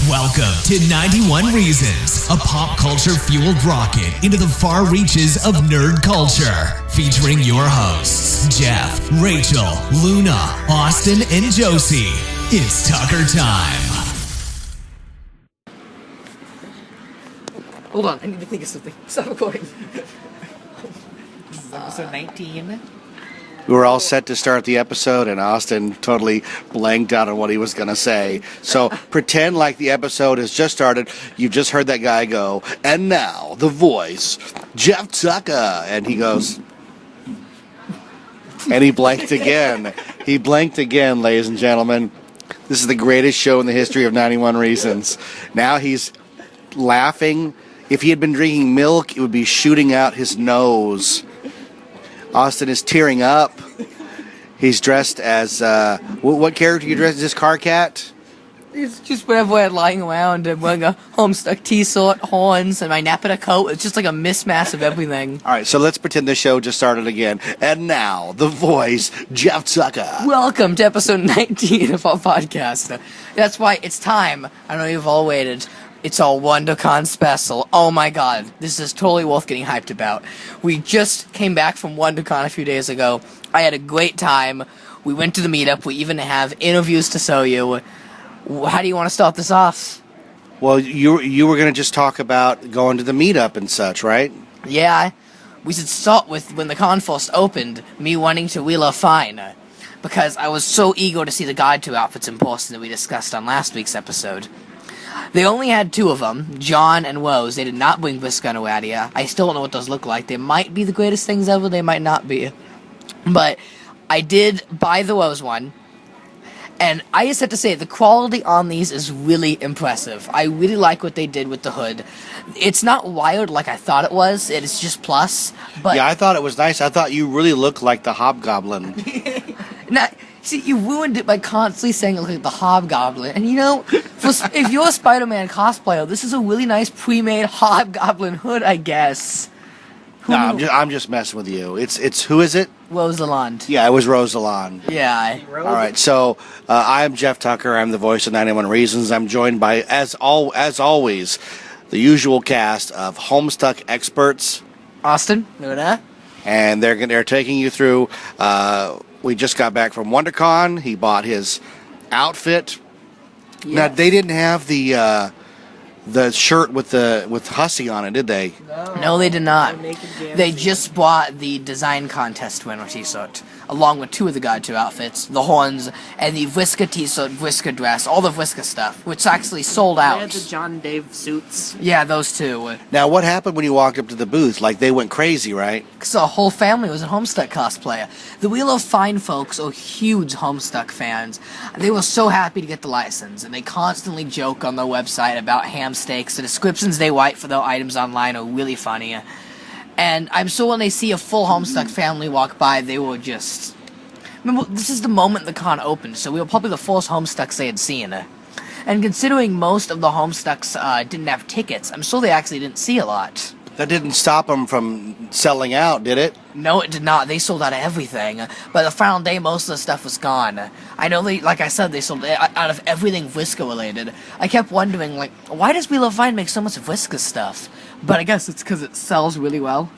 Welcome to 91 Reasons, a pop culture fueled rocket into the far reaches of nerd culture. Featuring your hosts, Jeff, Rachel, Luna, Austin, and Josie. It's Tucker time. Hold on, I need to think of something. Stop recording. This is episode 19. We were all set to start the episode, and Austin totally blanked out on what he was going to say. So pretend like the episode has just started. You've just heard that guy go, and now, the voice, Jeff Tucker. And he goes, and he blanked again. He blanked again, ladies and gentlemen. This is the greatest show in the history of 91 Reasons. Now he's laughing. If he had been drinking milk, it would be shooting out his nose. Austin is tearing up. He's dressed as, what character you dressed as? This car cat? It's just whatever I had lying around. I'm wearing a Homestuck t-shirt, horns, and my Napata coat. It's just like a mismatch of everything. All right, so let's pretend the show just started again. And now, the voice, Jeff Tucker. Welcome to episode 19 of our podcast. That's why it's time. I know you've all waited. It's our WonderCon special. Oh my god, this is totally worth getting hyped about. We just came back from WonderCon a few days ago. I had a great time. We went to the meetup. We even have interviews to show you. How do you want to start this off? Well, you were going to just talk about going to the meetup and such, right? Yeah, we should start with when the con first opened, me wanting to wheel a fine. Because I was so eager to see the guide to outfits in person that we discussed on last week's episode. They only had two of them, John and Rose. They did not bring Visca and Oadia. I still don't know what those look like. They might be the greatest things ever. They might not be. But I did buy the Rose one. And I just have to say, the quality on these is really impressive. I really like what they did with the hood. It's not wired like I thought it was. It is just plus. But Yeah, I thought it was nice. I thought you really looked like the Hobgoblin. See, you ruined it by constantly saying it looked like the Hobgoblin. And you know, if you're a Spider-Man cosplayer, this is a really nice pre-made Hobgoblin hood, I guess. No, I'm just messing with you. It's who is it? Rosalind. Yeah, it was Rosalind. Yeah. All right, so I'm Jeff Tucker. I'm the voice of 91 Reasons. I'm joined by, as always, the usual cast of Homestuck experts. Austin. Luna. And they're taking you through. We just got back from WonderCon. He bought his outfit. Yes. Now they didn't have the shirt with Hussy on it, did they? No, they did not. They just bought the design contest winner t-shirt, along with two of the Guide to outfits, the horns, and the Visca t-shirt, Visca dress, all the Visca stuff, which actually sold out. They had the John Dave suits. Yeah, those two. Now, what happened when you walked up to the booth? Like, they went crazy, right? So a whole family was a Homestuck cosplayer. The Wheel of Fine folks are huge Homestuck fans. They were so happy to get the license, and they constantly joke on their website about ham steaks. The descriptions they write for their items online are really funny. And I'm sure when they see a full Homestuck family walk by, they will just... Remember, this is the moment the con opened, so we were probably the first Homestucks they had seen. And considering most of the Homestucks didn't have tickets, I'm sure they actually didn't see a lot. That didn't stop them from selling out, did it? No, it did not. They sold out of everything. By the final day, most of the stuff was gone. I know they, like I said, they sold out of everything Visca related. I kept wondering, like, why does Wheel of Fine make so much Visca stuff? But I guess it's because it sells really well.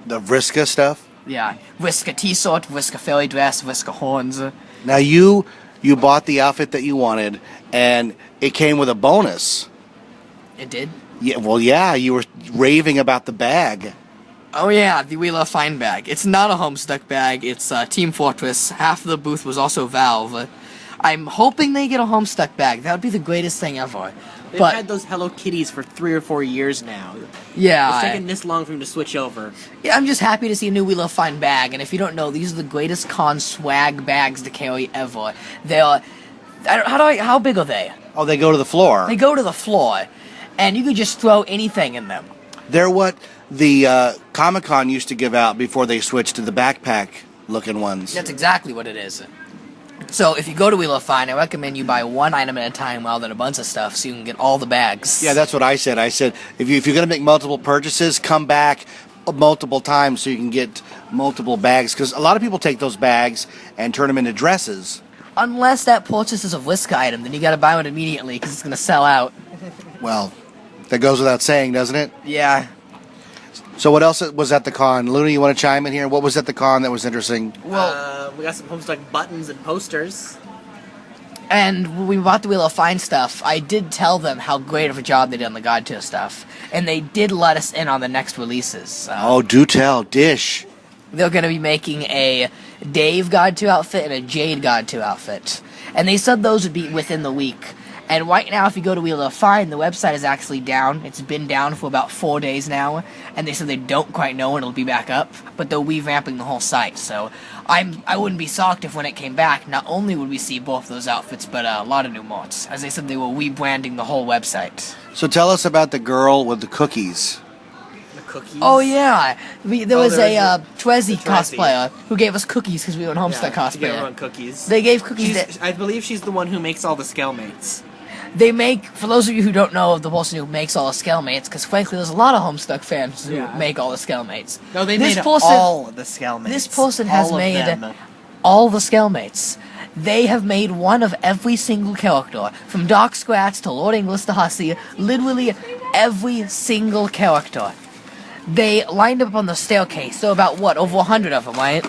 The Visca stuff? Yeah, Visca t-shirt, Visca fairy dress, Visca horns. Now, you bought the outfit that you wanted, and it came with a bonus. It did? Yeah, well, yeah, you were raving about the bag. Oh yeah, the Wheel of Fine bag. It's not a Homestuck bag, it's Team Fortress. Half of the booth was also Valve. I'm hoping they get a Homestuck bag. That would be the greatest thing ever. They've But had those Hello Kitties for 3 or 4 years now. yeah, It's taken this long for them to switch over. yeah, I'm just happy to see a new Wheel of Fine bag. And if you don't know, these are the greatest con swag bags to carry ever. They are. How big are they? Oh, they go to the floor. They go to the floor, and you could just throw anything in them. They're what the Comic-Con used to give out before they switched to the backpack-looking ones. That's exactly what it is. So if you go to Wheel of Fine, I recommend you buy one item at a time rather than a bunch of stuff so you can get all the bags. Yeah, that's what I said. I said, if you're going to make multiple purchases, come back multiple times so you can get multiple bags. Because a lot of people take those bags and turn them into dresses. Unless that purchase is a risk item, then you gotta buy one immediately because it's gonna sell out. Well, that goes without saying, doesn't it? Yeah. So what else was at the con? Luna, you want to chime in here? What was at the con that was interesting? Well, We got some Homestuck buttons and posters. and when we bought the Wheel of Fine stuff, I did tell them how great of a job they did on the God Tier stuff. And they did let us in on the next releases. Oh, do tell. Dish. They're going to be making a Dave God 2 outfit and a Jade God 2 outfit. And they said those would be within the week. And right now, if you go to Wheel of Fine, the website is actually down. It's been down for about 4 days now. And they said they don't quite know when it'll be back up. But they're revamping the whole site. So I wouldn't be shocked if when it came back, not only would we see both those outfits, but a lot of new mods. As they said, they were rebranding the whole website. So tell us about the girl with the cookies. The cookies. Oh, yeah. There was a Trezzy Trezzy. cosplayer who gave us cookies because we were in Homestuck To give cosplay. everyone cookies. They gave cookies. I believe she's the one who makes all the Scalemates. They make, for those of you who don't know of the person who makes all the Scalemates, because frankly there's a lot of Homestuck fans who Yeah. make all the Scalemates. No, they This made person- all of the Scalemates. This person has All of made them. all the Scalemates. They have made one of every single character, from Doc Scratch to Lord Inglis to Hussy, literally every single character. They lined up on the staircase, so about over 100 of them, right?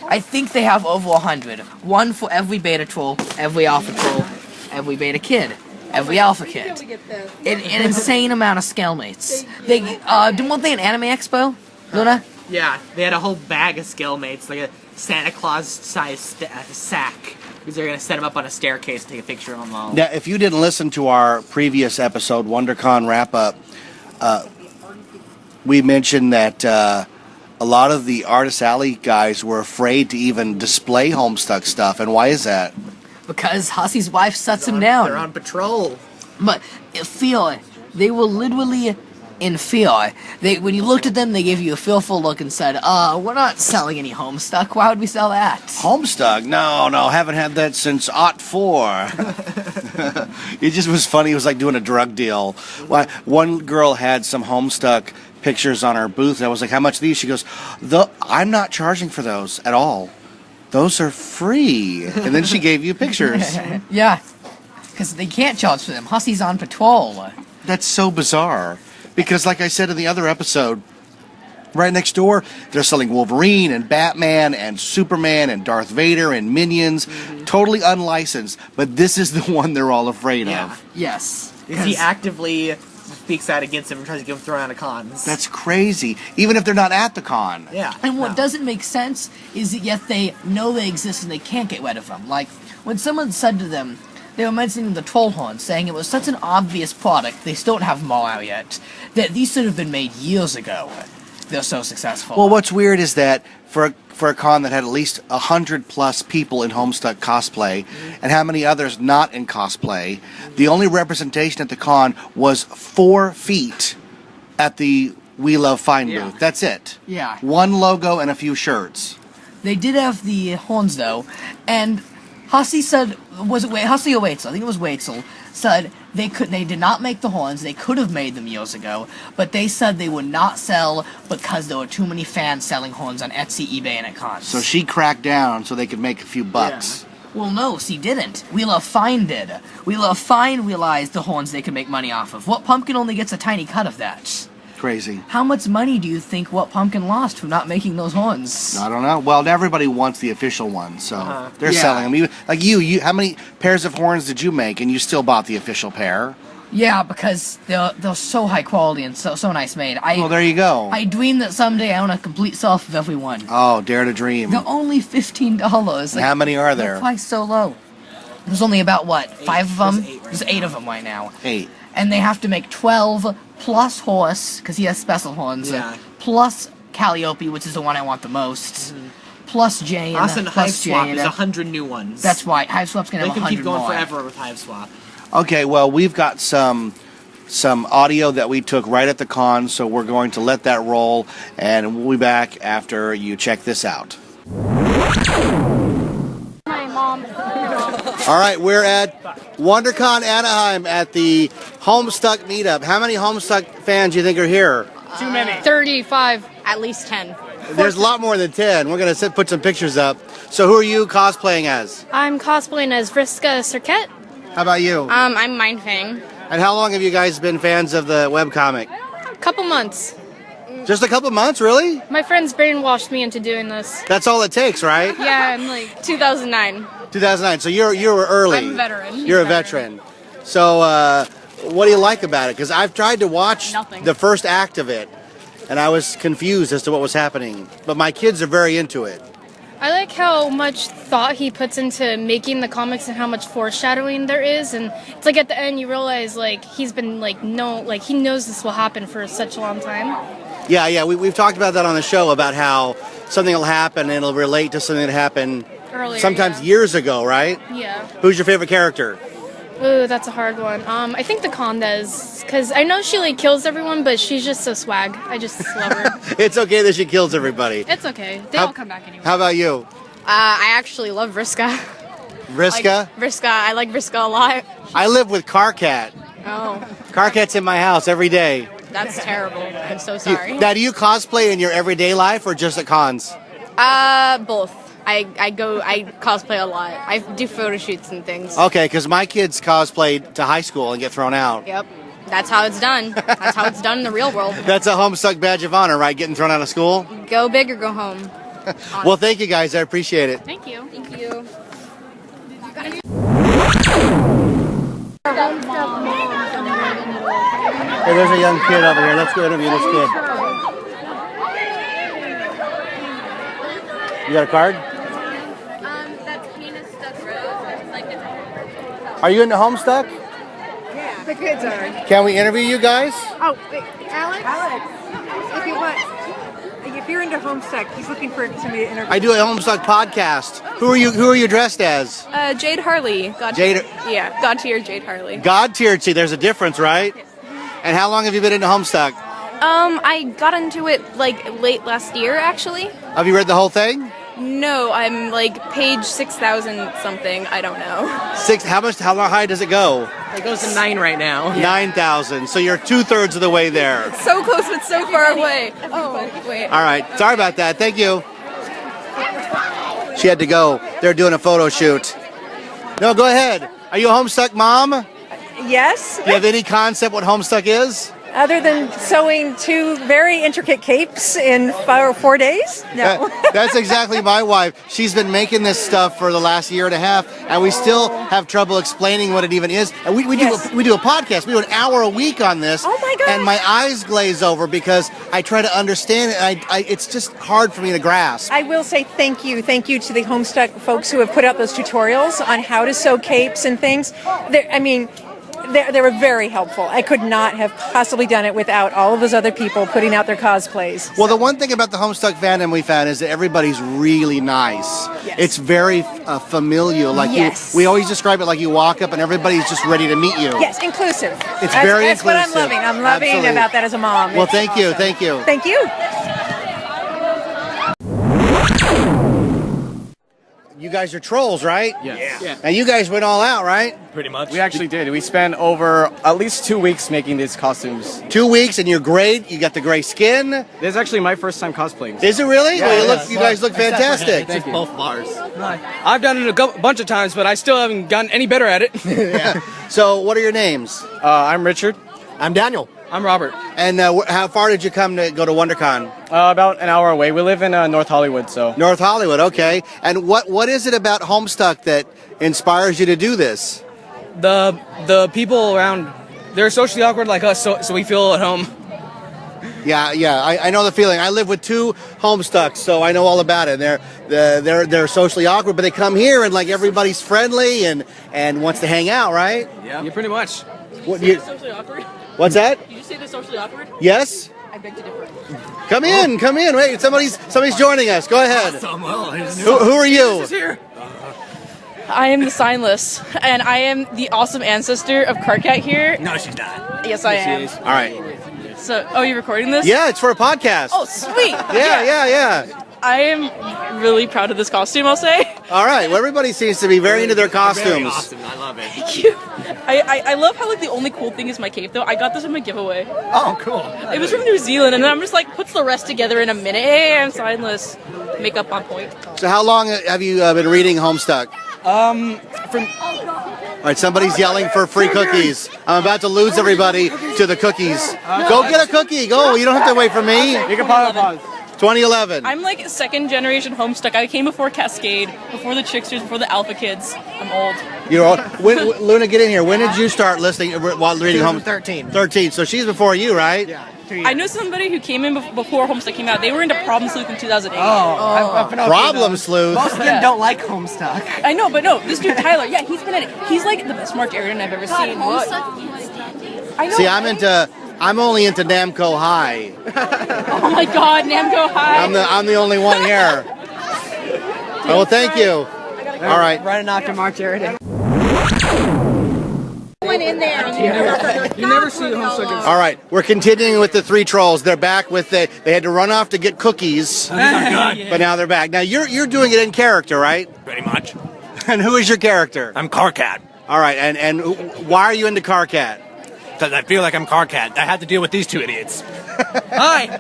I think they have over 100. One for every beta troll, every alpha troll, every beta kid, every alpha kid. An insane amount of Scalemates. They, weren't they an anime expo, Luna? Yeah, they had a whole bag of Scalemates, like a Santa Claus-sized sack. Because they're going to set them up on a staircase to take a picture of them all. Now, if you didn't listen to our previous episode, WonderCon wrap-up, we mentioned that a lot of the Artist Alley guys were afraid to even display Homestuck stuff. And why is that? Because Hussy's wife sets him down. They're on patrol. But fear, they were literally in fear. When you looked at them, they gave you a fearful look and said, we're not selling any Homestuck. Why would we sell that? Homestuck? No, haven't had that since '04. It just was funny. It was like doing a drug deal. One girl had some Homestuck pictures on her booth. And I was like, how much are these? She goes, I'm not charging for those at all. Those are free. And then she gave you pictures. Yeah, because they can't charge for them. Hussy's on patrol. That's so bizarre. Because like I said in the other episode, right next door, they're selling Wolverine and Batman and Superman and Darth Vader and Minions. Totally unlicensed. But this is the one they're all afraid of. Yes. Because he actively speaks out against him and tries to get him thrown out of cons. That's crazy. Even if they're not at the con. Yeah. And what doesn't make sense is that yet they know they exist and they can't get rid of them. Like, when someone said to them, they were mentioning the troll horn, saying it was such an obvious product, they still don't have them all out yet, that these should have been made years ago. They're so successful. Well, what's weird is that for a con that had at least 100+ people in Homestuck cosplay, and how many others not in cosplay, the only representation at the con was 4 feet at the We Love Fine booth. That's it. Yeah. One logo and a few shirts. They did have the horns, though, and Hussy said, Hussy or Waitzel? I think it was Waitzel, said they did not make the horns. They could have made them years ago, but they said they would not sell because there were too many fans selling horns on Etsy, eBay, and at cons. So she cracked down so they could make a few bucks. Well, no, she didn't. Wheel of Fine did. Wheel of Fine realized the horns they could make money off of. What Pumpkin only gets a tiny cut of that? Crazy. How much money do you think What Pumpkin lost from not making those horns? I don't know. Well, everybody wants the official one, so they're Yeah. selling them. Like you, how many pairs of horns did you make, and you still bought the official pair? Yeah, because they're so high quality and so nice made. Well, there you go. I dream that someday I own a complete self of every one. Oh, dare to dream. They're only $15. How many are They're there? priced so low. There's only about, 5 of them? There's 8 right There's 8 of them right now. 8. And they have to make 12 plus Horse, because he has special horns, Yeah. plus Calliope, which is the one I want the most, plus Jane, Austin Hive plus Swap Jane. is 100 new ones. That's why Hive Swap's going They to have can 100 keep going more. forever with Hive Swap. Okay, well, we've got some audio that we took right at the con, so we're going to let that roll, and we'll be back after you check this out. My mom. All right, we're at WonderCon Anaheim at the Homestuck meetup. How many Homestuck fans do you think are here? Too many. 35, at least 10. There's a lot more than 10. We're going to put some pictures up. So who are you cosplaying as? I'm cosplaying as Vriska Cirquette. How about you? I'm Mindfang. And how long have you guys been fans of the webcomic? Couple months. Just a couple months, really? My friends brainwashed me into doing this. That's all it takes, right? Yeah, in like 2009. 2009. So you were early. I'm a veteran. You're a veteran. So what do you like about it? Because I've tried to watch the first act of it, and I was confused as to what was happening. But my kids are very into it. I like how much thought he puts into making the comics and how much foreshadowing there is, and it's like at the end you realize like he's been he knows this will happen for such a long time. Yeah, we've talked about that on the show about how something will happen and it'll relate to something that happened Earlier, sometimes years ago, right? Yeah. Who's your favorite character? Ooh, that's a hard one. I think the Condes, because I know she like kills everyone, but she's just so swag. I just love her. It's okay that she kills everybody. It's okay. They all come back anyway. How about you? I actually love Vriska. Vriska? I like Vriska a lot. I live with Carcat. Oh, Carcat's in my house every day. that's terrible. I'm so sorry. Now, do you cosplay in your everyday life or just at cons? Both. I cosplay a lot. I do photo shoots and things. Okay, because my kids cosplay to high school and get thrown out. Yep. That's how it's done. That's how it's done in the real world. That's a Homestuck badge of honor, right? Getting thrown out of school? Go big or go home. Well, thank you guys. I appreciate it. Thank you. Thank you. Hey, there's a young kid over here. Let's go interview this kid. You got a card? That's penis stuck rose. Are you into Homestuck? Yeah, the kids are. Can we interview you guys? Oh, wait, Alex, if you want, if you're into Homestuck, he's looking for somebody to interview. I do a Homestuck podcast. Who are you dressed as? Jade Harley. Jade. Yeah, God tier Jade Harley. God tiered. See, there's a difference, right? And how long have you been into Homestuck? I got into it like late last year, actually. Have you read the whole thing? No, I'm like page 6,000 something. I don't know. How high does it go? It goes to 9 right now. 9,000. So you're 2/3 of the way there. So close, but so far away. Oh, wait. All right. Sorry about that. Thank you. She had to go. They're doing a photo shoot. No, go ahead. Are you a Homestuck mom? Yes, Do you have any concept what Homestuck is? other than sewing 2 very intricate capes in 4 days? No. That's exactly my wife. She's been making this stuff for the last year and a half, and we still have trouble explaining what it even is. And we do a podcast. We do an hour a week on this. Oh my gosh. And my eyes glaze over because I try to understand it, and it's just hard for me to grasp. I will say thank you to the Homestuck folks who have put out those tutorials on how to sew capes and things. They were very helpful. I could not have possibly done it without all of those other people putting out their cosplays. Well, the one thing about the Homestuck fandom we found is that everybody's really nice. Yes. It's very familial. Yes. We always describe it like you walk up and everybody's just ready to meet you. Yes, inclusive. It's That's very That's what I'm inclusive. loving. I'm loving Absolutely. about that as a mom. Well, It's thank you. awesome. Thank you. Thank you. You guys are trolls, right? Yes. Yeah. And you guys went all out, right? Pretty much. We actually did. We spent over at least 2 weeks making these costumes. 2 weeks and you're great. You got the gray skin. This is actually my first time cosplaying. Is it really? Yeah, Well, yeah. you guys look fantastic. Thank you. Both bars. I've done it a bunch of times, but I still haven't gotten any better at it. Yeah. So, what are your names? I'm Richard. I'm Daniel. I'm Robert. And how far did you come to go to WonderCon? About an hour away. We live in North Hollywood, so. North Hollywood, okay. And what is it about Homestuck that inspires you to do this? The people around, they're socially awkward like us, so we feel at home. Yeah, I know the feeling. I live with 2 Homestucks, so I know all about it. They're socially awkward, but they come here and like everybody's friendly and wants to hang out, right? Yeah, pretty much. Socially awkward? What's that? Did you say they're socially awkward? Yes. I beg to differ. Come in. Wait, somebody's joining us. Go ahead. Who are you? I am the Signless, and I am the awesome ancestor of Carcat here. No, she's not. Yes, I am. All right. So, are you recording this? Yeah, it's for a podcast. Oh, sweet. Yeah. I am really proud of this costume, I'll say. All right. Well, everybody seems to be very into their Very costumes. awesome. I love it. Thank you. I love how like the only cool thing is my cape though. I got this from a giveaway. Oh, cool. It was from New Zealand, and then I'm just like puts the rest together in a minute. Hey, I'm Signless. makeup on point. So how long have you been reading Homestuck? From All right, somebody's yelling for free cookies. I'm about to lose everybody to the cookies. Go get a cookie. Go. You don't have to wait for me. You can pause. 2011. I'm like second generation Homestuck. I came before Cascade, before the Tricksters, before the Alpha Kids. I'm old. You're old. Luna, get in here. When did you start listening while reading Homestuck? 13. 13. So she's before you, right? Yeah. I know somebody who came in before Homestuck came out. They were into Problem Sleuth in 2008. Problem Sleuth. Most of them don't like Homestuck. I know, but no, this dude Tyler, yeah, he's been in it. He's like the best marked Arian I've ever seen. I know. See, I'm only into Namco High. Oh my God, Namco High. I'm the only one here. Oh, well, thank you. All right. Running after March Eric. In there. you never see Homestuck. All right, we're continuing with the three trolls. They're back with they had to run off to get cookies, but now they're back. Now you're doing it in character, right? Pretty much. And who is your character? I'm Carcat. All right, and why are you into Carcat? Because I feel like I'm Carcat. I had to deal with these two idiots. Hi.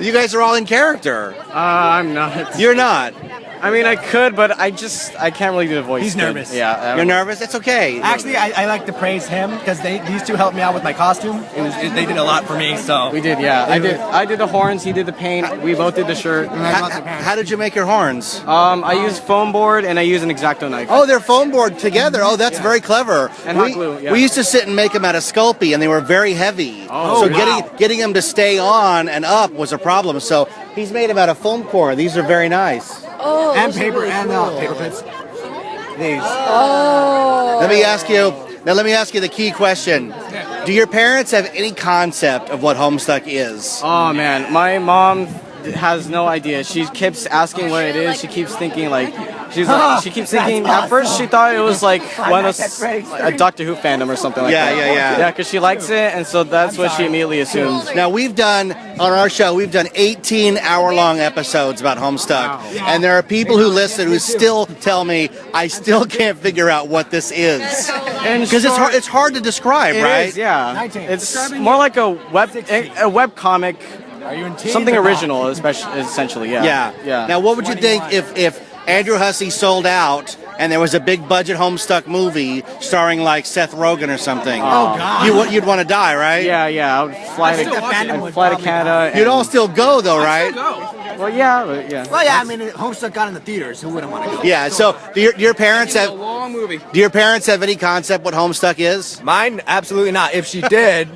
You guys are all in character. I'm not. You're not. I mean, I could, but I can't really do the voice. He's good. nervous. Yeah. You're nervous? It's okay. Actually, I like to praise him because these two helped me out with my costume. They did a lot for me. So We did, yeah. I did the horns. He did the paint. We both did the shirt. How did you make your horns? I used foam board and I used an X-Acto knife. Oh, they're foam board together. Oh, that's very clever. And hot glue, yeah. We used to sit and make them out of Sculpey, and they were very heavy. Oh, so getting them to stay on and up was a problem. So he's made them out of foam core. These are very nice. Oh, and paper and paper clips. These. Oh. Let me ask you the key question. Do your parents have any concept of what Homestuck is? Oh man, my mom has no idea. She keeps asking what it is. She keeps thinking she keeps thinking. At first, she thought it was like one of a Doctor Who fandom or something like that. Yeah, because she likes it, and so that's what she immediately assumes. Now we've done 18-hour-long episodes about Homestuck, and there are people who listen who still tell me I still can't figure out what this is because it's hard to describe, right? It is, yeah. It's more like a web comic. Are you in something original, essentially, yeah. Yeah. Now, what would you think if Andrew Hussey sold out and there was a big budget Homestuck movie starring like Seth Rogen or something? Oh God! You'd want to die, right? Yeah. I would fly to Canada. You'd all still go though, right? Well, yeah. Well, yeah. I mean, Homestuck got in the theaters. Who wouldn't want to go? Yeah. So, do your parents have? A long movie. Do your parents have any concept what Homestuck is? Mine, absolutely not. If she did,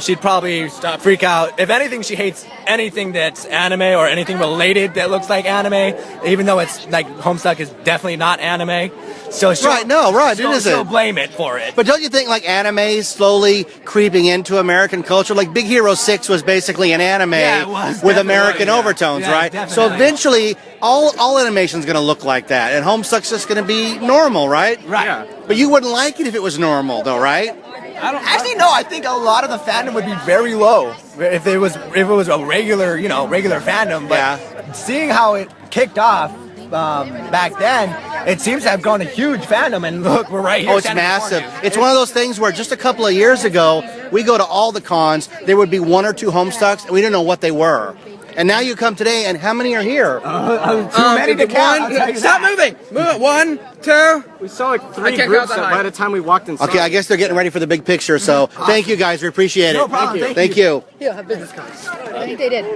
she'd probably freak out. If anything, she hates anything that's anime or anything related that looks like anime, even though it's like Homestuck is definitely not anime. So she'll blame it for it. But don't you think like anime is slowly creeping into American culture? Like Big Hero 6 was basically an anime with American overtones, right? Definitely. So eventually all animation's going to look like that, and Homestuck's just going to be normal, right? Right. Yeah. But you wouldn't like it if it was normal, though, right? No. I think a lot of the fandom would be very low if it was a regular fandom. But seeing how it kicked off back then, it seems to have grown a huge fandom, and look, we're right here. Oh, it's massive. It's one of those things where just a couple of years ago, we go to all the cons, there would be one or two Homestucks, and we didn't know what they were. And now you come today, and how many are here? Too many to count. Stop moving! Move it. 1, 2. We saw like 3 groups by the time we walked inside. Okay, I guess they're getting ready for the big picture, so thank you guys, we appreciate it. No problem. Thank you. Yeah, have business cards. I think they did.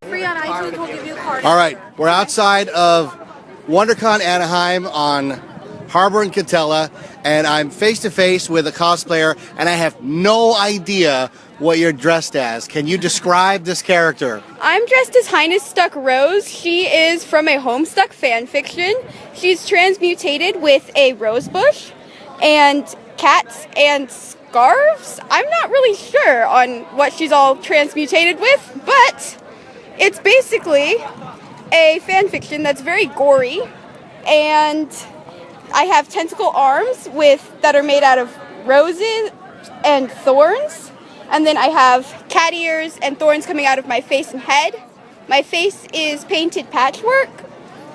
Free on iTunes, we'll give you a card. All right, we're outside of WonderCon Anaheim on Harbor and Catella, and I'm face to face with a cosplayer, and I have no idea what you're dressed as. Can you describe this character? I'm dressed as Homestuck Rose. She is from a Homestuck fan fiction. She's transmutated with a rose bush and cats and scarves. I'm not really sure on what she's all transmutated with, but it's basically a fan fiction that's very gory, and I have tentacle arms that are made out of roses and thorns. And then I have cat ears and thorns coming out of my face and head. My face is painted patchwork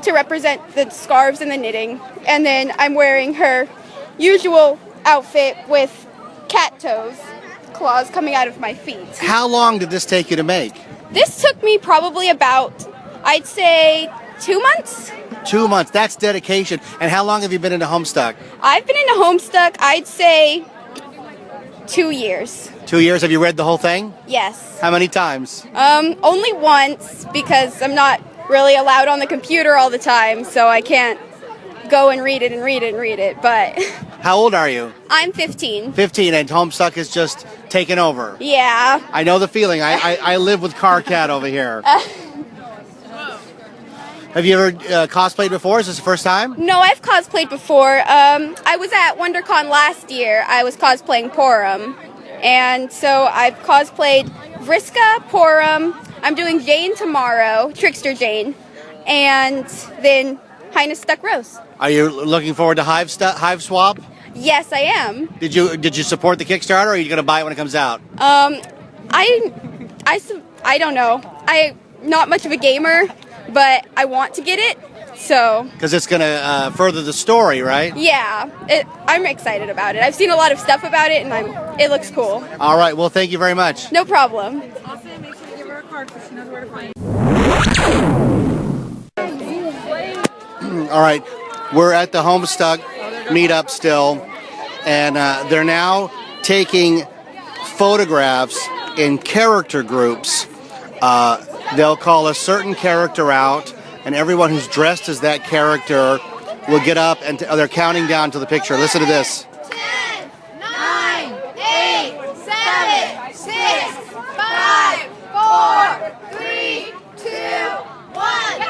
to represent the scarves and the knitting. And then I'm wearing her usual outfit with cat toes, claws coming out of my feet. How long did this take you to make? This took me probably about, I'd say, 2 months. 2 months. That's dedication. And how long have you been into Homestuck? I've been into Homestuck, I'd say, 2 years. 2 years. Have you read the whole thing? Yes. How many times? Only once, because I'm not really allowed on the computer all the time, so I can't go and read it, but... How old are you? I'm 15. 15, and Homestuck has just taken over. Yeah. I know the feeling. I live with Car Cat over here. Have you ever cosplayed before? Is this the first time? No, I've cosplayed before. I was at WonderCon last year. I was cosplaying Porum. And so I've cosplayed Vriska, Porum. I'm doing Jane tomorrow, Trickster Jane. And then Homestuck Rose. Are you looking forward to Hive Swap? Yes, I am. Did you support the Kickstarter, or are you going to buy it when it comes out? I don't know. I'm not much of a gamer, but I want to get it, so... Because it's going to further the story, right? Yeah, I'm excited about it. I've seen a lot of stuff about it, and it looks cool. All right, well, thank you very much. No problem. Also, make sure to give her a card so she knows where to find you. All right, we're at the Homestuck meetup still, and they're now taking photographs in character groups. They'll call a certain character out, and everyone who's dressed as that character will get up, and they're counting down to the picture. Listen to this. 10, 9, 8, 7, 6, 5, 4, 3, 2, 1.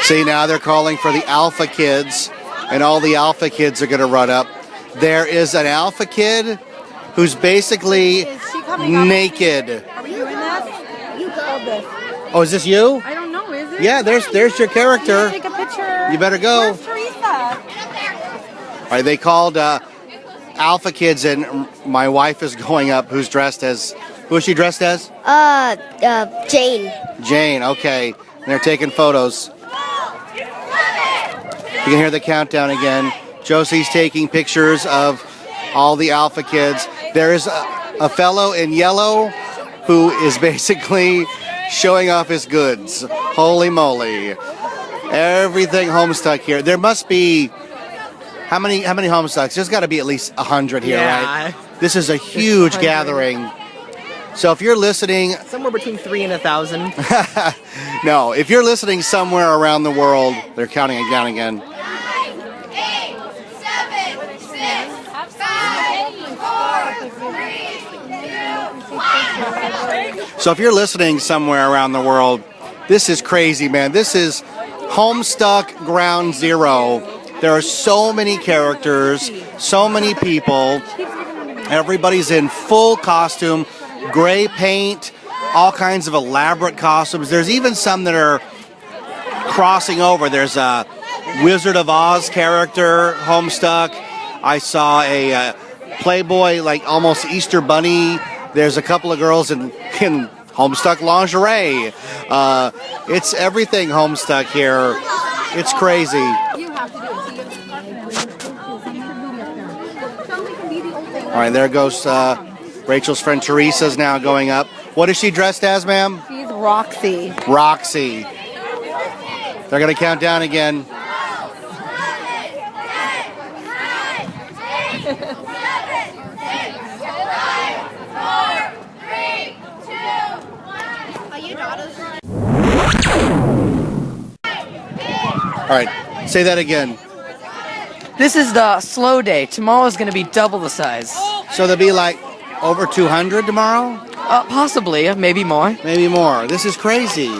See, now they're calling for the Alpha Kids, and all the Alpha Kids are going to run up. There is an Alpha Kid who's basically naked. Are we doing this? You go this. Oh, is this you? I don't know, is it? Yeah, there's your character. Take a picture. You better go. Where's Teresa? All right, they called Alpha Kids, and my wife is going up, who's dressed as... Who is she dressed as? Jane. Jane, okay. And they're taking photos. You can hear the countdown again. Josie's taking pictures of all the Alpha Kids. There is a fellow in yellow who is basically showing off his goods. Holy moly. Everything Homestuck here. There must be... How many Homestucks? There's got to be at least 100 here, right? This is a huge gathering. So if you're listening... Somewhere between 3 and 1,000. No, if you're listening somewhere around the world, they're counting it down again. 8, 7, 6, 5, 4, 3, 2, 1. So if you're listening somewhere around the world, this is crazy, man. This is Homestuck Ground Zero. There are so many characters, so many people. Everybody's in full costume, gray paint, all kinds of elaborate costumes. There's even some that are crossing over. There's a Wizard of Oz character, Homestuck. I saw a Playboy, like almost Easter Bunny. There's a couple of girls in Homestuck lingerie. It's everything Homestuck here. It's crazy. All right, there goes Rachel's friend Teresa's now going up. What is she dressed as, ma'am? She's Roxy. Roxy. They're going to count down again. All right, say that again. This is the slow day. Tomorrow's going to be double the size. So there'll be like over 200 tomorrow? Possibly, maybe more. Maybe more. This is crazy.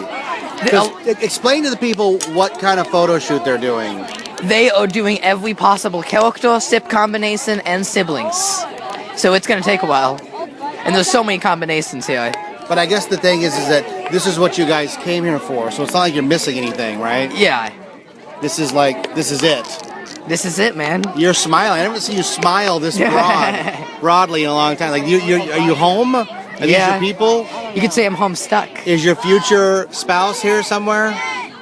Explain to the people what kind of photo shoot they're doing. They are doing every possible character, sip combination, and siblings. So it's going to take a while. And there's so many combinations here. But I guess the thing is that this is what you guys came here for, so it's not like you're missing anything, right? Yeah. This is it. This is it, man. You're smiling. I haven't seen you smile this broadly in a long time. Like, are you home? Are these your people? You could say I'm Homestuck. Is your future spouse here somewhere?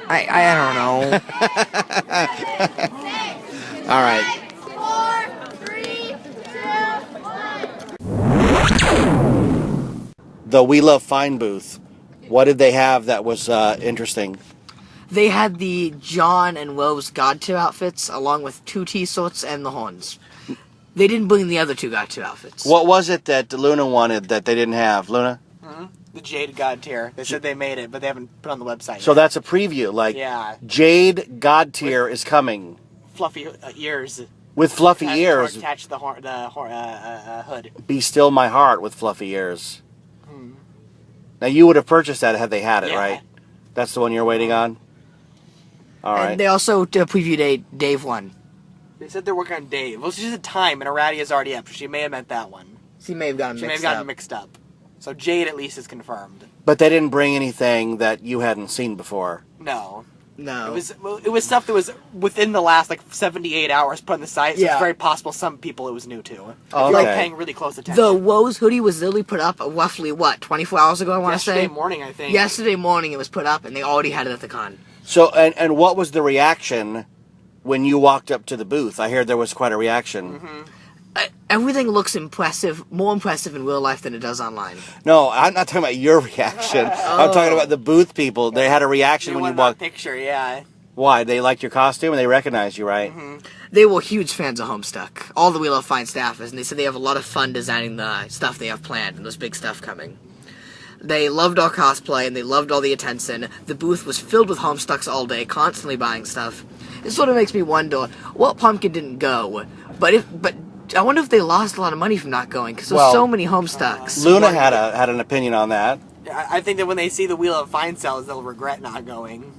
I don't know. All right. 4, 3, 2, 1. The We Love Fine booth What did they have that was interesting? They had the John and Rose God Tier outfits, along with 2 T-shirts and the horns. They didn't bring the other 2 God Tier outfits. What was it that Luna wanted that they didn't have? Luna? The Jade God Tier. They said they made it, but they haven't put it on the website So yet. that's a preview. Like, Yeah. Jade God Tier is coming. Fluffy ears. With fluffy ears. Attach the hood. Be still my heart with fluffy ears. Now, you would have purchased that had they had it, Yeah. right? That's the one you're waiting on? All right. And they also previewed Dave one. They said they're working on Dave. Well, she said time, and Aradia's already up, so she may have meant that one. She may have gotten mixed up. So Jade at least is confirmed. But they didn't bring anything that you hadn't seen before. No. No. It was stuff that was within the last 78 hours put on the site, so Yeah. it's very possible some people it was new to. Oh, If you're okay. paying really close attention. The Woes hoodie was literally put up roughly, 24 hours ago, I want to say? Yesterday morning, I think. Yesterday morning it was put up, and they already had it at the con. So, and what was the reaction when you walked up to the booth? I hear there was quite a reaction. Everything looks impressive, more impressive in real life than it does online. No, I'm not talking about your reaction. I'm talking about the booth people. They had a reaction when you walked. Picture, yeah. Why? They liked your costume and they recognized you, right? They were huge fans of Homestuck. All the Wheel of Fine staffers, and they said they have a lot of fun designing the stuff they have planned, and there's big stuff coming. They loved our cosplay, and they loved all the attention. The booth was filled with Homestucks all day, constantly buying stuff. It sort of makes me wonder, what Pumpkin didn't go? But I wonder if they lost a lot of money from not going, because there's so many Homestucks. Luna had an opinion on that. I think that when they see the Wheel of Fine sales, they'll regret not going.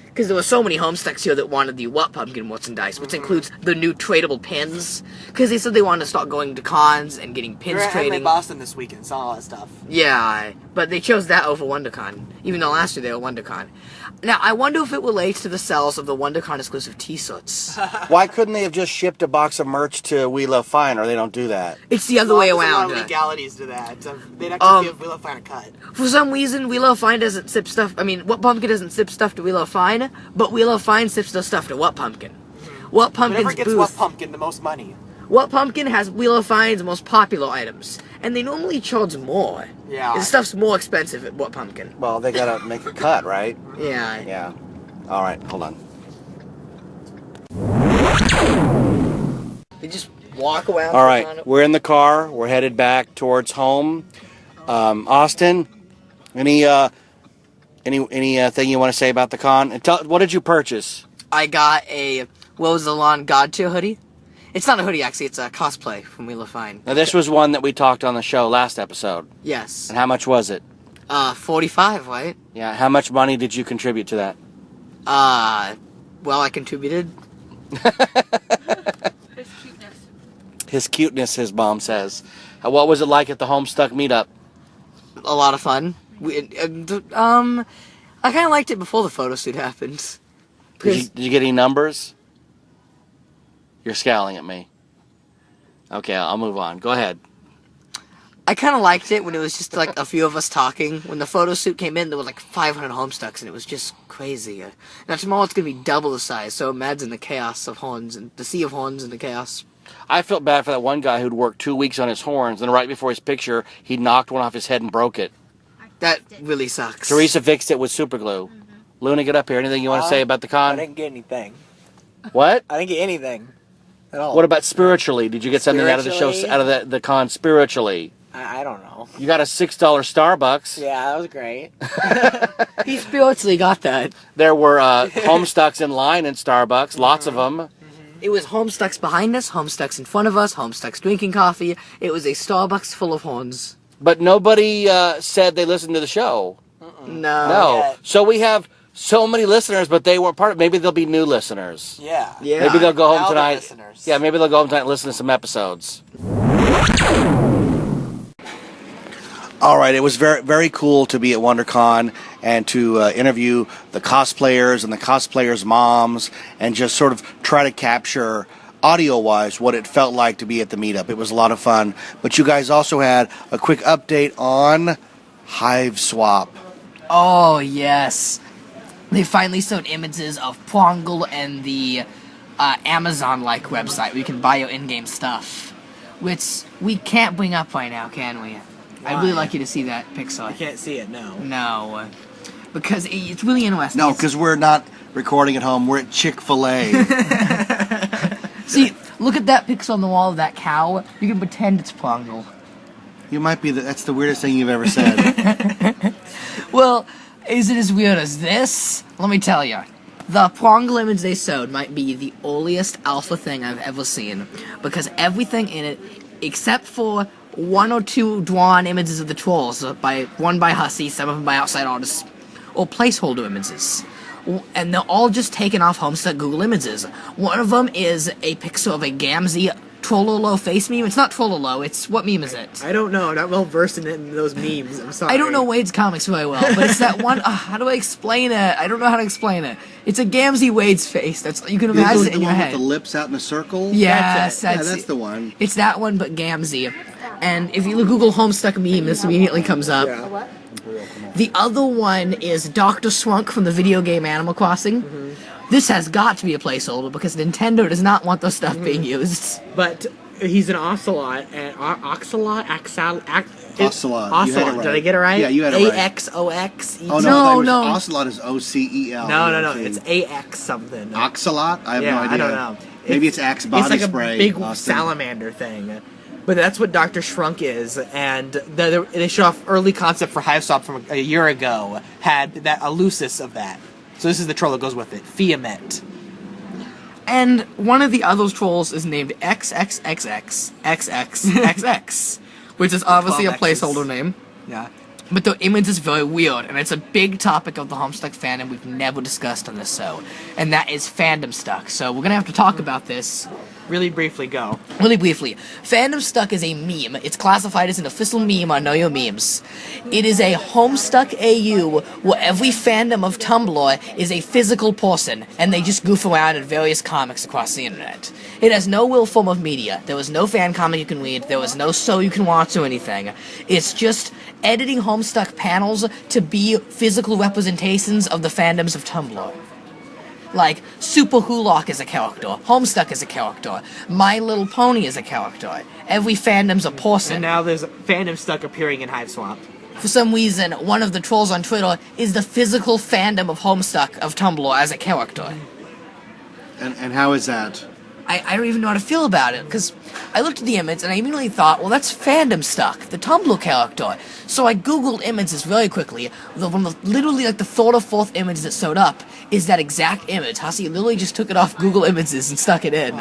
Because there were so many Homestucks here that wanted the What Pumpkin merchandise, which includes the new tradable pins. Because they said they wanted to start going to cons and getting pins We're at trading. Anime Boston this weekend, saw all that stuff. Yeah, but they chose that over WonderCon, even though last year they were WonderCon. Now, I wonder if it relates to the sales of the WonderCon exclusive T-shirts. Why couldn't they have just shipped a box of merch to We Love Fine, or they don't do that? It's the other way There's around. a lot of legalities to that. So they'd actually give Wheel of Fine a cut. For some reason, Wheel of Fine doesn't ship stuff. I mean, What Pumpkin doesn't ship stuff to Wheel of Fine, but Wheel of Fine ships their stuff to What Pumpkin. What Pumpkin's Whatever gets booth. What Pumpkin the most money. What Pumpkin has Wheel of Fine's most popular items, and they normally charge more. Yeah. The stuff's more expensive at What Pumpkin. Well, they gotta make a cut, right? Yeah. Yeah. All right, hold on. They just walk around. All right, we're in the car. We're headed back towards home. Austin, anything you want to say about the con? And what did you purchase? I got a Rose Alon God Tier hoodie. It's not a hoodie, actually. It's a cosplay from Wheel of Fine. Now, this was one that we talked on the show last episode. Yes. And how much was it? 45, right? Yeah. How much money did you contribute to that? Well, I contributed. His cuteness, his mom says. What was it like at the Homestuck meetup? A lot of fun. I kind of liked it before the photo shoot happened. Did you get any numbers? You're scowling at me. Okay, I'll move on. Go ahead. I kind of liked it when it was just like a few of us talking. When the photo shoot came in, there was like 500 Homestucks, and it was just crazy. Now tomorrow it's going to be double the size, so imagine the chaos of horns and the sea of horns and the chaos. I felt bad for that one guy who'd worked 2 weeks on his horns, and right before his picture, he knocked one off his head and broke it. That really sucks. Teresa fixed it with super glue. Luna, get up here. Anything you want to say about the con? I didn't get anything. What? I didn't get anything at all. What about spiritually? Did you get something out of the show, out of the con spiritually? I don't know. You got a $6 Starbucks. Yeah, that was great. He spiritually got that. There were Homestucks in line in Starbucks, lots of them. It was Homestucks behind us, Homestucks in front of us, Homestucks drinking coffee. It was a Starbucks full of horns. But nobody said they listened to the show. No. So we have so many listeners, but they weren't part of it. Maybe there'll be new listeners. Yeah. Maybe they'll go home Now they're tonight. listeners. Yeah, maybe they'll go home tonight and listen to some episodes. All right, it was very, very cool to be at WonderCon and to interview the cosplayers and the cosplayers' moms and just sort of try to capture audio-wise what it felt like to be at the meetup. It was a lot of fun. But you guys also had a quick update on Hive Swap. Oh, yes. They finally showed images of Prongle and the Amazon-like website where you can buy your in-game stuff. Which we can't bring up right now, can we? I'd really like you to see that Pixar. I can't see it, no. No. Because it's really interesting. No, because we're not recording at home. We're at Chick-fil-A. See, look at that pixel on the wall of that cow. You can pretend it's Pongal. You might be. That's the weirdest thing you've ever said. Well, is it as weird as this? Let me tell you. The Pongal image they showed might be the earliest alpha thing I've ever seen. Because everything in it, except for one or two drawn images of the trolls, one by Hussey, some of them by outside artists, or placeholder images. And they're all just taken off Homestuck Google Images. One of them is a picture of a Gamzee Trollolo face meme. It's not Trollolo, it's... What meme is it? I don't know. I'm not well versed in those memes. I'm sorry. I don't know Wade's comics very well, but it's that one... how do I explain it? I don't know how to explain it. It's a Gamzee Wade's face. That's You can imagine it in your head. With the lips out in a circle? Yes, that's the one. It's that one, but Gamzee. And if you Google Homestuck meme, this immediately comes up. Yeah. The other one is Dr. Shrunk from the video game Animal Crossing. Mm-hmm. This has got to be a placeholder because Nintendo does not want those stuff being used. But he's an ocelot, and ocelot. Ocelot. You had it right. Did I get it right? Yeah, you had it right. AXOX. Oh no, Ocelot is OCEL. No. It's AX something. Ocelot? I have no idea. I don't know. Maybe it's Axe body spray. It's like spray. a big Austin. salamander thing. But that's what Dr. Shrunk is, and they showed off early concept for Hivestop from a year ago, had that elusis of that. So this is the troll that goes with it, Fiamet. And one of the other trolls is named XXXXXXXX, which is obviously a placeholder name. Yeah. But the image is very weird, and it's a big topic of the Homestuck fandom we've never discussed on this show, and that is fandom stuck. So we're gonna have to talk about this. Really briefly, go. Really briefly. Fandom Stuck is a meme. It's classified as an official meme on Know Your Memes. It is a Homestuck AU where every fandom of Tumblr is a physical person, and they just goof around in various comics across the internet. It has no real form of media. There was no fan comic you can read. There was no show you can watch or anything. It's just editing Homestuck panels to be physical representations of the fandoms of Tumblr. Like, Super Hulock is a character, Homestuck is a character, My Little Pony is a character. Every fandom's a person. And now there's Fandom Stuck appearing in Hiveswap. For some reason, one of the trolls on Twitter is the physical fandom of Homestuck of Tumblr as a character. And how is that? I don't even know how to feel about it, because I looked at the image and I immediately thought, well, that's Fandom Stuck, the Tumblr character. So I googled images very quickly. Literally, like, the third or fourth image that showed up is that exact image. Hussey literally just took it off Google Images and stuck it in.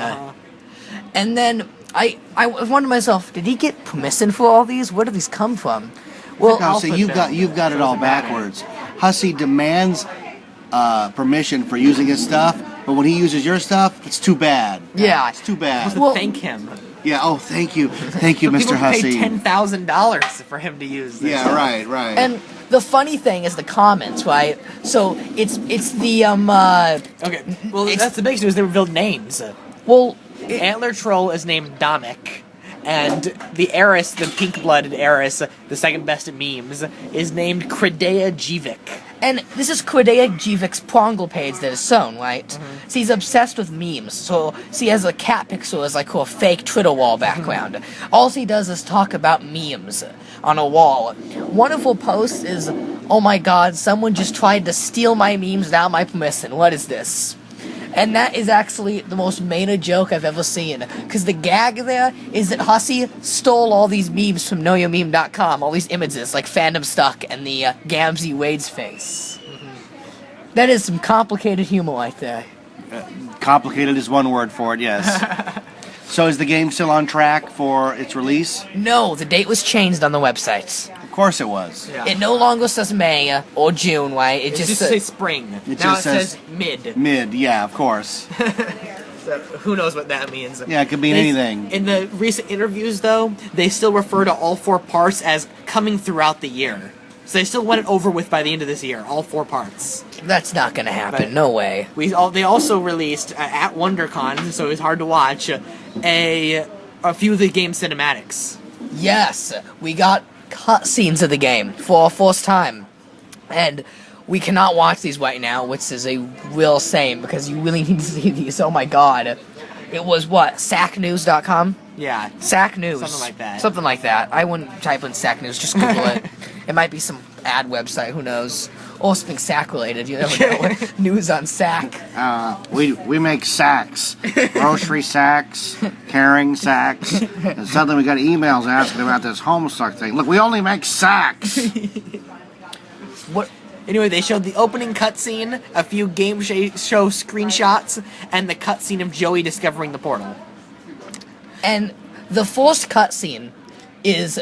And then I wondered to myself, did he get permission for all these? Where do these come from? Well, Hussey, you've got it all backwards. Hussey demands permission for using his stuff, but when he uses your stuff, it's too bad. Yeah. It's too bad. Well, thank him. Yeah, oh, thank you, Mr. Hussey. People paid $10,000 for him to use this. Yeah, right. And the funny thing is the comments, right? So it's the Okay, well that's the biggest news. They revealed names. Well, Antler Troll is named Domik, and the heiress, the pink-blooded heiress, the second best at memes, is named Credea Jivik. And this is Credea Jivik's Pongal page that is shown, right? Mm-hmm. So he's obsessed with memes. So he has a cat pixel as like a fake Twitter wall background. All he does is talk about memes on a wall. One of her posts is, "Oh my god, someone just tried to steal my memes without my permission. What is this?" And that is actually the most meta joke I've ever seen. Because the gag there is that Hussey stole all these memes from KnowYourMeme.com, all these images, like Fandom Stuck and the Gamzee Wade's face. Mm-hmm. That is some complicated humor right there. Complicated is one word for it, yes. So is the game still on track for its release? No, the date was changed on the website. Of course it was. Yeah. It no longer says May or June, right? It just says spring. Now it says mid. Mid, yeah, of course. So who knows what that means? Yeah, it could mean anything. In the recent interviews, though, they still refer to all 4 parts as coming throughout the year. So they still want it over with by the end of this year, all 4 parts. That's not gonna happen, no way. They also released, at WonderCon, so it was hard to watch, a few of the game cinematics. Yes, we got cutscenes of the game for our first time. And we cannot watch these right now, which is a real shame, because you really need to see these, oh my god. It was what? sacknews.com? Yeah. Sack News. Something like that. Something like that. I wouldn't type in Sack News, just Google it. It might be some ad website, who knows? Or something sack related, you never know. News on sack. We make sacks, grocery sacks, carrying sacks. And suddenly we got emails asking about this Homestuck thing. Look, we only make sacks. What? Anyway, they showed the opening cutscene, a few game show screenshots, and the cutscene of Joey discovering the portal. And the forced cutscene is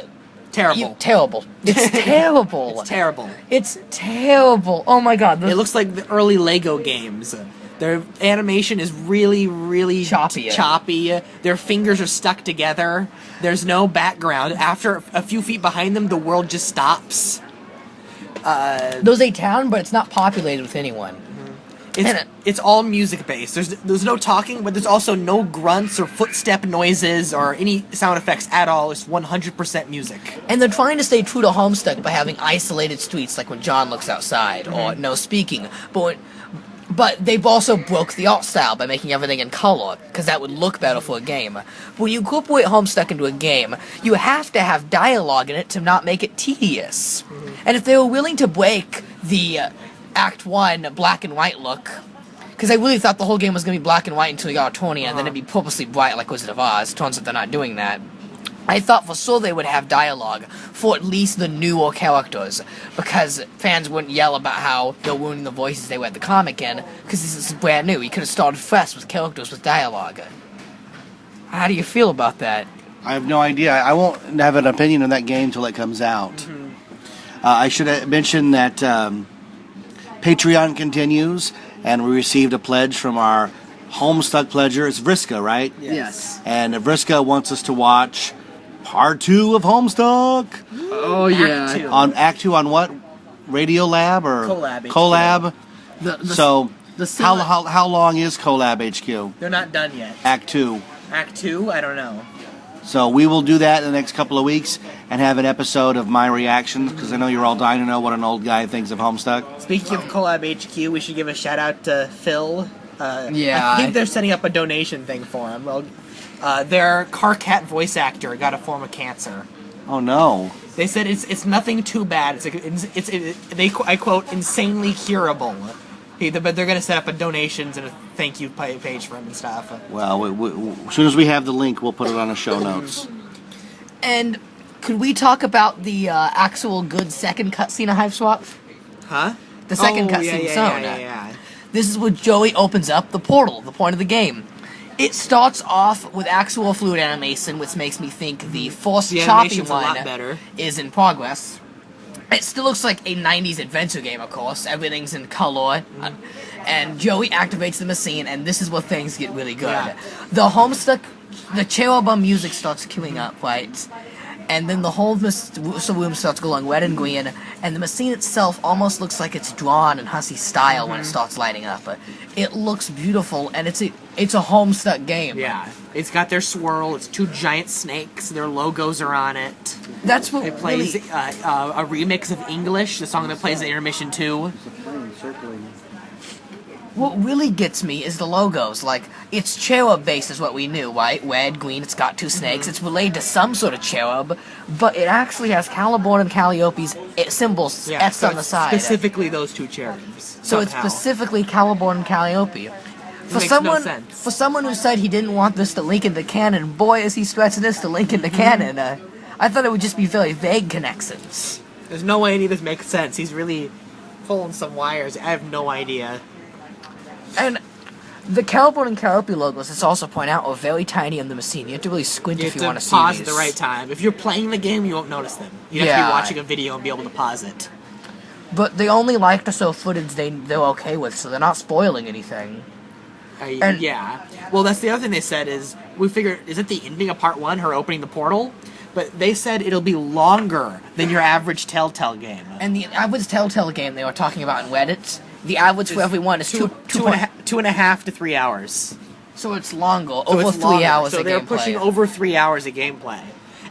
terrible. Terrible. It's terrible. It's terrible. It's terrible. Oh my god. It looks like the early Lego games. Their animation is really, really choppy. Their fingers are stuck together. There's no background. After a few feet behind them, the world just stops. There's a town, but it's not populated with anyone. It's all music based. There's no talking, but there's also no grunts or footstep noises or any sound effects at all. It's 100% music. And they're trying to stay true to Homestuck by having isolated streets, like when John looks outside, or no speaking. But they've also broke the art style by making everything in color, because that would look better for a game. When you incorporate Homestuck into a game, you have to have dialogue in it to not make it tedious. And if they were willing to break the Act 1 black and white look, because I really thought the whole game was going to be black and white until you got to 20, and then it'd be purposely bright like Wizard of Oz. Turns out they're not doing that. I thought for sure they would have dialogue for at least the newer characters, because fans wouldn't yell about how they're ruining the voices they read the comic in, because this is brand new. You could have started fresh with characters with dialogue. How do you feel about that? I have no idea. I won't have an opinion on that game until it comes out. I should have mentioned that Patreon continues, and we received a pledge from our Homestuck pledger. It's Vriska, right? Yes. And Vriska wants us to watch Part 2 of Homestuck. Oh, yeah. Act 2. On Act 2 on what? Radiolab or Collab HQ? How long is Collab HQ? They're not done yet. Act 2. Act 2? I don't know. So we will do that in the next couple of weeks and have an episode of my reactions, because I know you're all dying to know what an old guy thinks of Homestuck. Speaking of Collab HQ, we should give a shout out to Phil. Yeah. I think they're setting up a donation thing for him. Well, their Carcat voice actor got a form of cancer. Oh no. They said it's nothing too bad. I quote, insanely curable. But they're going to set up a donations and a thank you page for him and stuff. Well, as soon as we have the link, we'll put it on the show notes. And could we talk about the actual good second cutscene of Hive Swap? Huh? The second cutscene zone. Yeah. This is where Joey opens up the portal, the point of the game. It starts off with actual fluid animation, which makes me think the forced choppy one is in progress. It still looks like a 90s adventure game, of course. Everything's in color. And Joey activates the machine, and this is where things get really good. Yeah. The Homestuck, the cherubim music starts queuing up, right? And then the whole room starts glowing red and green, and the machine itself almost looks like it's drawn in Hussey style when it starts lighting up. It looks beautiful, and it's a Homestuck game. Yeah, it's got their swirl. It's two giant snakes. Their logos are on it. That's what it plays. A remix of English, the song that plays at intermission 2. What really gets me is the logos. Like, it's cherub-based is what we knew, right? Red, green, it's got two snakes. It's related to some sort of cherub, but it actually has Caliborn and Calliope's symbols etched on the side. Specifically those two cherubs. So it's specifically Caliborn and Calliope. For someone who said he didn't want this to link into canon, boy, is he stretching this to link into canon. I thought it would just be very vague connections. There's no way any of this makes sense. He's really pulling some wires. I have no idea. And the Caliborn and Calliope logos, let's also point out, are very tiny on the machine. You have to really squint if you want to see these. Pause at the right time. If you're playing the game, you won't notice them. You have to be watching a video and be able to pause it. But they only like to show footage they're okay with, so they're not spoiling anything. Yeah. Well, that's the other thing they said is, we figured, is it the ending of part 1, her opening the portal? But they said it'll be longer than your average Telltale game. And the average Telltale game they were talking about in Reddit, the average for everyone is 2.5 to 3 hours. So it's longer, over 3 hours of gameplay. So they're pushing over 3 hours of gameplay.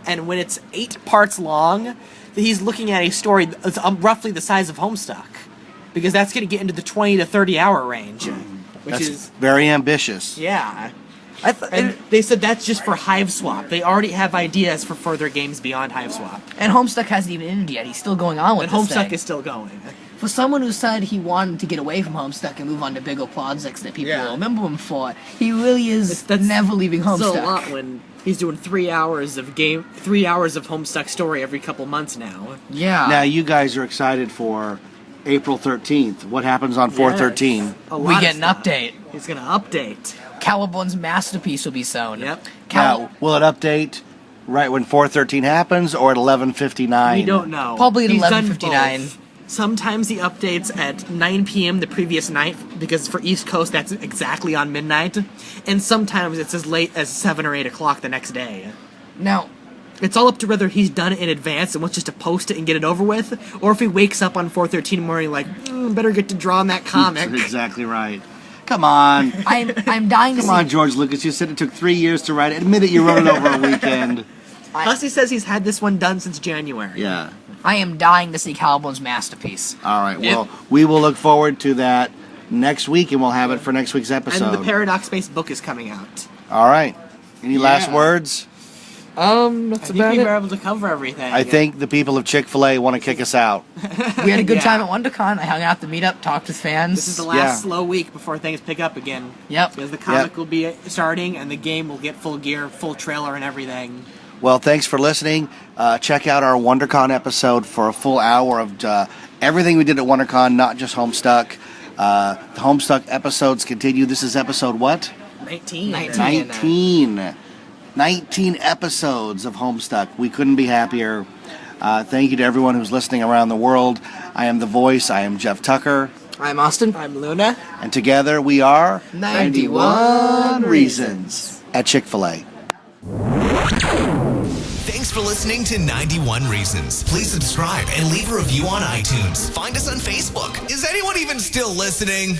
And when it's 8 parts long, he's looking at a story that's roughly the size of Homestuck. Because that's going to get into the 20 to 30 hour range. Which that's is very ambitious. Yeah. And they said that's just for Hive Swap. They already have ideas for further games beyond Hive Swap. And Homestuck hasn't even ended yet. He's still going on with And this Homestuck thing. is still going. For someone who said he wanted to get away from Homestuck and move on to bigger projects that people will remember him for, he really is never leaving Homestuck. Still a lot when he's doing 3 hours of 3 hours of Homestuck story every couple months now. Yeah. Now you guys are excited for April 13th. What happens on 4/13? We get an update. He's gonna update. Caliborn's masterpiece will be sown. Yep. Now, will it update right when 4/13 happens or at 11:59? We don't know. Probably at He's done 11:59. both. Sometimes he updates at 9 p.m. the previous night, because for East Coast that's exactly on midnight. And sometimes it's as late as 7 or 8 o'clock the next day. Now, it's all up to whether he's done it in advance and wants just to post it and get it over with, or if he wakes up on 4/13 morning like, better get to drawing that comic. That's exactly right. Come on. I'm dying to Come see. on, George Lucas. You said it took 3 years to write it. Admit it, you wrote it over a weekend. Plus, he says he's had this one done since January. Yeah. I am dying to see Caliborn's masterpiece. All right. Well, we will look forward to that next week, and we'll have it for next week's episode. And the Paradox-based book is coming out. All right. Any last words? That's I think we were able to cover everything. I think the people of Chick-fil-A want to kick us out. We had a good time at WonderCon. I hung out at the meetup, talked with fans. This is the last slow week before things pick up again. Yep. Because the comic will be starting, and the game will get full gear, full trailer, and everything. Well, thanks for listening. Check out our WonderCon episode for a full hour of everything we did at WonderCon, not just Homestuck. The Homestuck episodes continue. This is episode what? 19. 19 episodes of Homestuck. We couldn't be happier. Thank you to everyone who's listening around the world. I am The Voice. I am Jeff Tucker. I'm Austin. I'm Luna. And together we are 91 Reasons at Chick-fil-A. Thanks for listening to 91 Reasons. Please subscribe and leave a review on iTunes. Find us on Facebook. Is anyone even still listening?